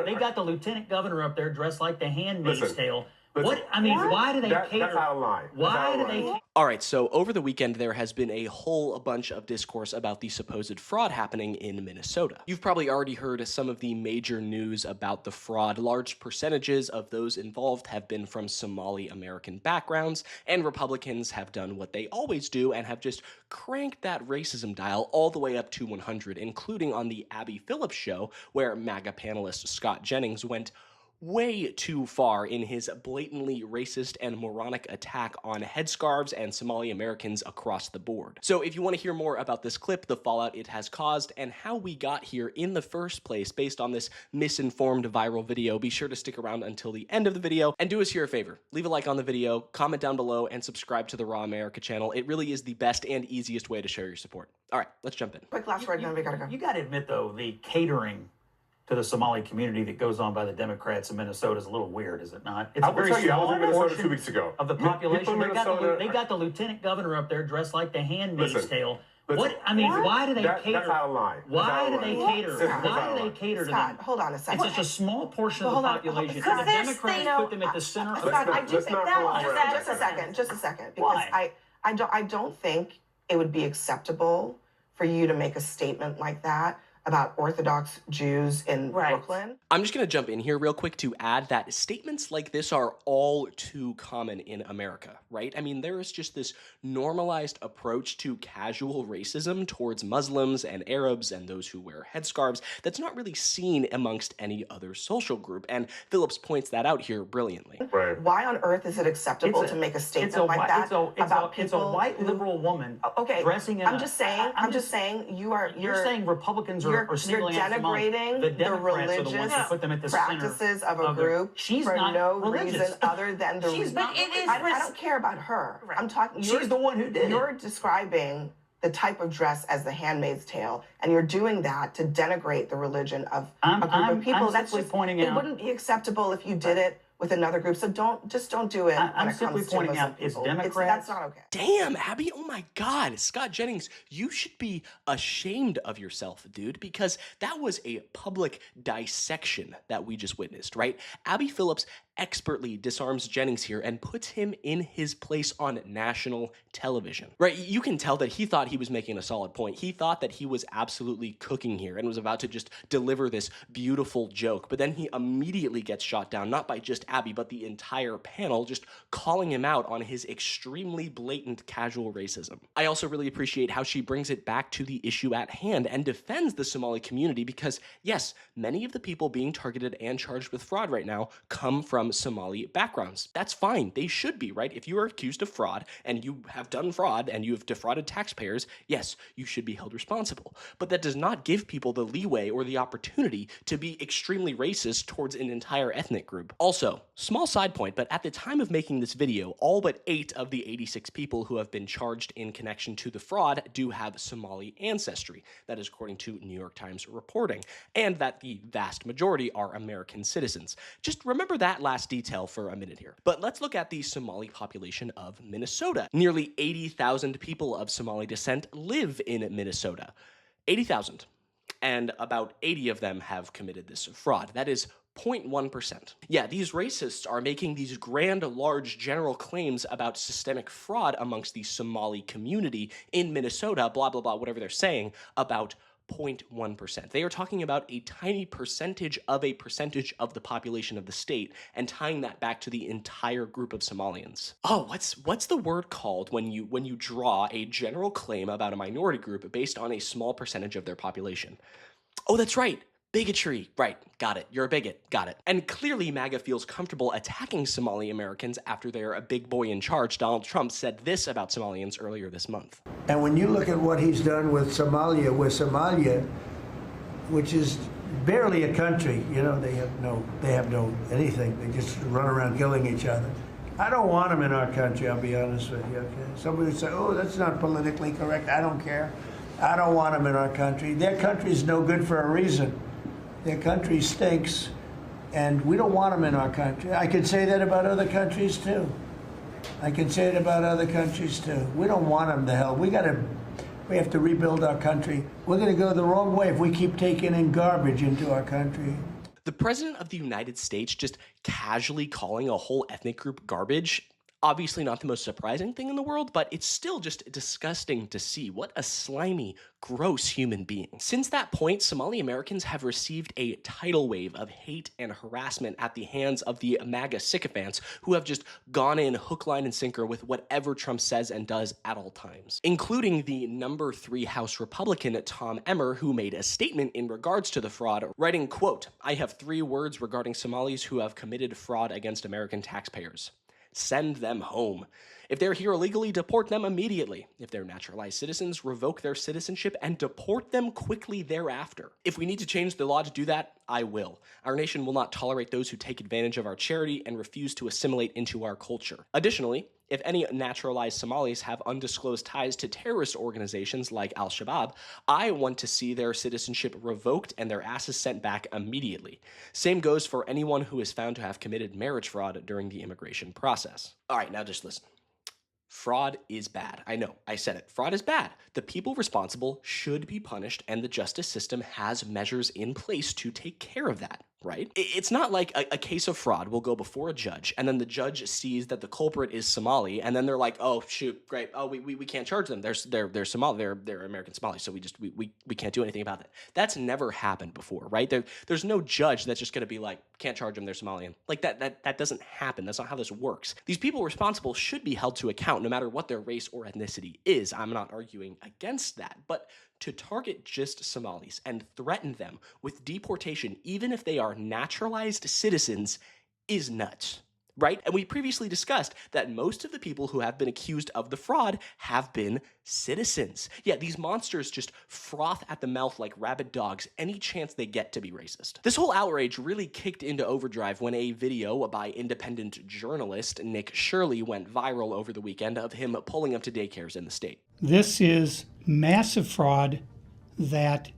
They got the lieutenant governor up there dressed like the Handmaid's Tale. What? I mean, What? why do they cater? That's out of line. Why do they? All right, so over the weekend, there has been a whole bunch of discourse about the supposed fraud happening in Minnesota. You've probably already heard some of the major news about the fraud. Large percentages of those involved have been from Somali American backgrounds, and Republicans have done what they always do and have just cranked that racism dial all the way up to 100, including on the Phillip show, where MAGA panelist Scott Jennings went way too far in his blatantly racist and moronic attack on headscarves and Somali Americans across the board. So if you want to hear more about this clip, the fallout it has caused, and how we got here in the first place based on this misinformed viral video, be sure to stick around until the end of the video, and do us here a favor. Leave a like on the video, comment down below, and subscribe to the Raw America channel. It really is the best and easiest way to show your support. All right, let's jump in. Quick last word, then we gotta go. You got to admit, though, the catering to the Somali community that goes on by the Democrats in Minnesota is a little weird, is it not? It's I will tell you, I was in Minnesota 2 weeks ago. Of the population, Minnesota, they got the lieutenant governor up there dressed like the Handmaid's Tale. What? I mean, what? why do they cater? That's out of line. Why do they cater? Scott, Why do they cater to them? Scott, hold on a second. It's just a small portion of the population. Because The Democrats put them at the center of Scott, I do think that. Just a second. Because Why? I don't think it would be acceptable for you to make a statement like that about Orthodox Jews in Brooklyn. I'm just going to jump in here real quick to add that statements like this are all too common in America, right? I mean, there is just this normalized approach to casual racism towards Muslims and Arabs and those who wear headscarves that's not really seen amongst any other social group, and Phillips points that out here brilliantly. Right. Why on earth is it acceptable to make a statement like that about people? It's a white liberal woman dressing in I'm just saying you're saying Republicans are you're denigrating the religious practices of a group for no reason other than the reason. I don't care about her. I'm talking. She's the one who did it. You're describing the type of dress as the Handmaid's Tale, and you're doing that to denigrate the religion of a group of people. That's just pointing out. It wouldn't be acceptable if you did it with another group. So don't do it. I'm simply pointing out it's Democrats. That's not okay. Damn, Abby, oh my God. Scott Jennings, you should be ashamed of yourself, dude, because that was a public dissection that we just witnessed, right? Abby Phillips expertly disarms Jennings here and puts him in his place on national television, right? You can tell that he thought he was making a solid point. He thought that he was absolutely cooking here and was about to just deliver this beautiful joke, but then he immediately gets shot down, not by just Abby, but the entire panel, just calling him out on his extremely blatant casual racism. I also really appreciate how she brings it back to the issue at hand and defends the Somali community because, yes, many of the people being targeted and charged with fraud right now come from Somali backgrounds. That's fine. They should be, right? If you are accused of fraud and you have done fraud and you have defrauded taxpayers, yes, you should be held responsible. But that does not give people the leeway or the opportunity to be extremely racist towards an entire ethnic group. Also, small side point, but at the time of making this video, all but 8 of the 86 people who have been charged in connection to the fraud do have Somali ancestry. That is according to New York Times reporting, and that the vast majority are American citizens. Just remember that last detail for a minute here. But let's look at the Somali population of Minnesota. Nearly 80,000 people of Somali descent live in Minnesota. 80,000. And about 80 of them have committed this fraud. That is 0.1%. Yeah, these racists are making these grand, large, general claims about systemic fraud amongst the Somali community in Minnesota, blah, blah, blah, whatever they're saying, about 0.1%. They are talking about a tiny percentage of the population of the state and tying that back to the entire group of Somalians. Oh, what's the word called when you draw a general claim about a minority group based on a small percentage of their population? Oh, that's right. Bigotry. Right. Got it. You're a bigot. Got it. And clearly MAGA feels comfortable attacking Somali Americans after their big boy in charge, Donald Trump, said this about Somalians earlier this month. And when you look at what he's done with Somalia, which is barely a country, you know, they have no anything. They just run around killing each other. I don't want them in our country, I'll be honest with you. Okay? Somebody would say, oh, that's not politically correct. I don't care. I don't want them in our country. Their country's no good for a reason. Their country stinks, and we don't want them in our country. I could say that about other countries, too. We don't want them to hell. We have to rebuild our country. We're going to go the wrong way if we keep taking in garbage into our country. The president of the United States just casually calling a whole ethnic group garbage, obviously not the most surprising thing in the world, but it's still just disgusting to see. What a slimy, gross human being. Since that point, Somali Americans have received a tidal wave of hate and harassment at the hands of the MAGA sycophants who have just gone in hook, line, and sinker with whatever Trump says and does at all times, including the number 3 House Republican Tom Emmer, who made a statement in regards to the fraud, writing, quote, "I have 3 words regarding Somalis who have committed fraud against American taxpayers. Send them home. If they're here illegally, deport them immediately. If they're naturalized citizens, revoke their citizenship and deport them quickly thereafter. If we need to change the law to do that, I will. Our nation will not tolerate those who take advantage of our charity and refuse to assimilate into our culture. Additionally, if any naturalized Somalis have undisclosed ties to terrorist organizations like Al-Shabaab, I want to see their citizenship revoked and their asses sent back immediately. Same goes for anyone who is found to have committed marriage fraud during the immigration process." All right, now just listen. Fraud is bad. I know, I said it. Fraud is bad. The people responsible should be punished, and the justice system has measures in place to take care of that, right? It's not like a case of fraud will go before a judge, and then the judge sees that the culprit is Somali, and then they're like, "Oh, shoot, great. Oh, we can't charge them. They're Somali. They're American Somali, so we can't do anything about that." That's never happened before, right? There's no judge that's just going to be like, "Can't charge them. They're Somalian." Like that doesn't happen. That's not how this works. These people responsible should be held to account no matter what their race or ethnicity is. I'm not arguing against that, but to target just Somalis and threaten them with deportation, even if they are naturalized citizens, is nuts, right? And we previously discussed that most of the people who have been accused of the fraud have been citizens. Yeah, these monsters just froth at the mouth like rabid dogs any chance they get to be racist. This whole outrage really kicked into overdrive when a video by independent journalist Nick Shirley went viral over the weekend of him pulling up to daycares in the state. This is massive fraud that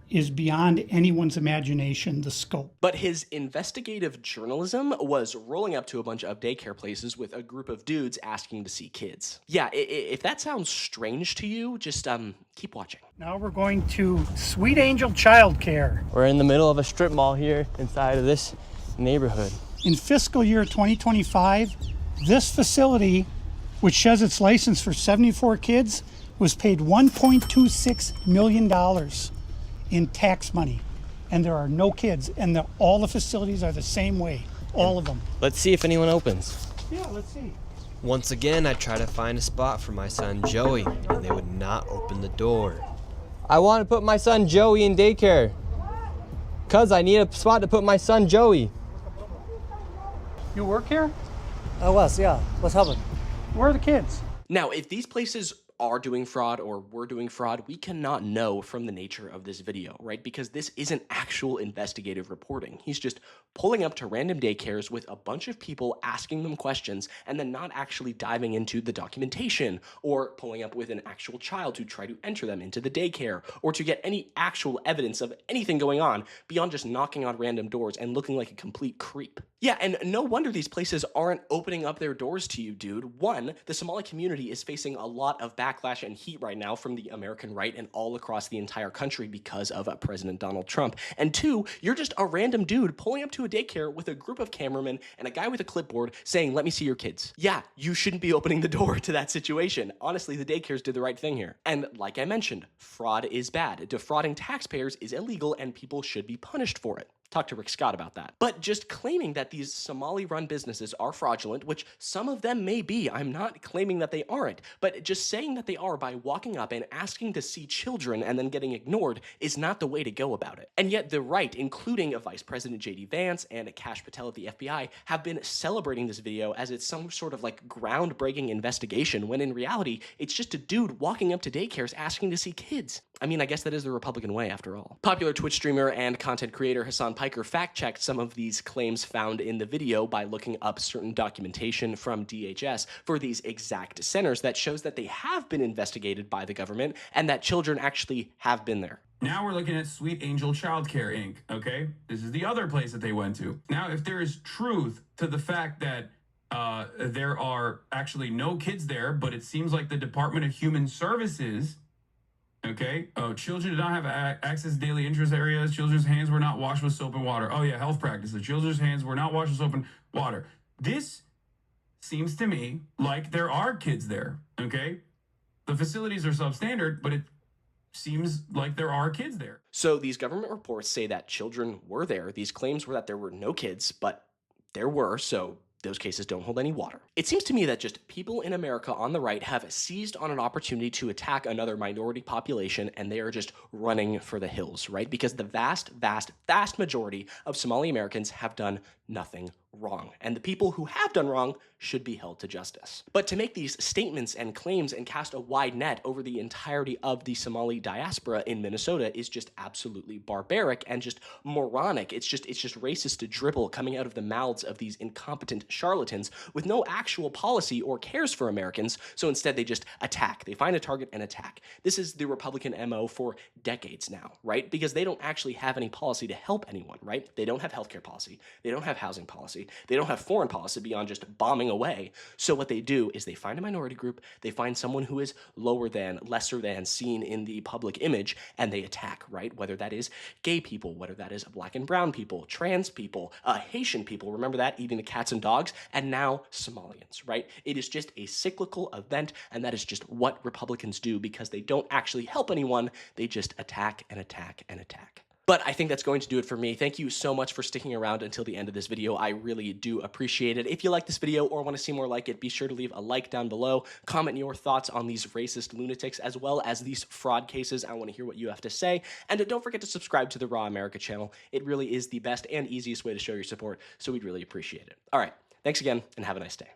is beyond anyone's imagination, the scope. But his investigative journalism was rolling up to a bunch of daycare places with a group of dudes asking to see kids. Yeah, if that sounds strange to you, just keep watching. Now we're going to Sweet Angel Childcare. We're in the middle of a strip mall here inside of this neighborhood. In fiscal year 2025, this facility, which has its license for 74 kids, was paid $1.26 million in tax money, and there are no kids, and all the facilities are the same way, all of them. Let's see if anyone opens. Yeah, let's see. Once again, I try to find a spot for my son Joey, and they would not open the door. I want to put my son Joey in daycare. Cuz I need a spot to put my son Joey. You work here? I was, yeah. What's happening? Where are the kids? Now, if these places are doing fraud or were doing fraud, we cannot know from the nature of this video, right? Because this isn't actual investigative reporting. He's just pulling up to random daycares with a bunch of people asking them questions and then not actually diving into the documentation or pulling up with an actual child to try to enter them into the daycare or to get any actual evidence of anything going on beyond just knocking on random doors and looking like a complete creep. Yeah, and no wonder these places aren't opening up their doors to you, dude. One, the Somali community is facing a lot of backlash and heat right now from the American right and all across the entire country because of President Donald Trump. And two, you're just a random dude pulling up to a daycare with a group of cameramen and a guy with a clipboard saying, "Let me see your kids." Yeah, you shouldn't be opening the door to that situation. Honestly, the daycares did the right thing here. And like I mentioned, fraud is bad. Defrauding taxpayers is illegal and people should be punished for it. Talk to Rick Scott about that. But just claiming that these Somali-run businesses are fraudulent, which some of them may be, I'm not claiming that they aren't, but just saying that they are by walking up and asking to see children and then getting ignored is not the way to go about it. And yet the right, including Vice President J.D. Vance and Kash Patel at the FBI, have been celebrating this video as it's some sort of like groundbreaking investigation, when in reality, it's just a dude walking up to daycares asking to see kids. I mean, I guess that is the Republican way after all. Popular Twitch streamer and content creator Hassan Piker fact-checked some of these claims found in the video by looking up certain documentation from DHS for these exact centers that shows that they have been investigated by the government and that children actually have been there. Now we're looking at Sweet Angel Childcare, Inc., okay? This is the other place that they went to. Now, if there is truth to the fact that there are actually no kids there, but it seems like the Department of Human Services Okay. Oh, children did not have access to daily interest areas. Children's hands were not washed with soap and water. Oh yeah, health practices. Children's hands were not washed with soap and water. This seems to me like there are kids there. Okay. The facilities are substandard, but it seems like there are kids there. So these government reports say that children were there. These claims were that there were no kids, but there were, so those cases don't hold any water. It seems to me that just people in America on the right have seized on an opportunity to attack another minority population, and they are just running for the hills, right? Because the vast, vast, vast majority of Somali Americans have done nothing wrong. And the people who have done wrong should be held to justice. But to make these statements and claims and cast a wide net over the entirety of the Somali diaspora in Minnesota is just absolutely barbaric and just moronic. It's just racist to dribble coming out of the mouths of these incompetent charlatans with no actual policy or cares for Americans. So instead they just attack. They find a target and attack. This is the Republican MO for decades now, right? Because they don't actually have any policy to help anyone, right? They don't have healthcare policy. They don't have housing policy. They don't have foreign policy beyond just bombing away. So what they do is they find a minority group, they find someone who is lower than, lesser than seen in the public image, and they attack, right? Whether that is gay people, whether that is black and brown people, trans people, Haitian people, remember that, eating the cats and dogs, and now Somalians, right? It is just a cyclical event, and that is just what Republicans do because they don't actually help anyone. They just attack and attack and attack. But I think that's going to do it for me. Thank you so much for sticking around until the end of this video. I really do appreciate it. If you like this video or want to see more like it, be sure to leave a like down below. Comment your thoughts on these racist lunatics as well as these fraud cases. I want to hear what you have to say. And don't forget to subscribe to the Raw America channel. It really is the best and easiest way to show your support, so we'd really appreciate it. All right, thanks again, and have a nice day.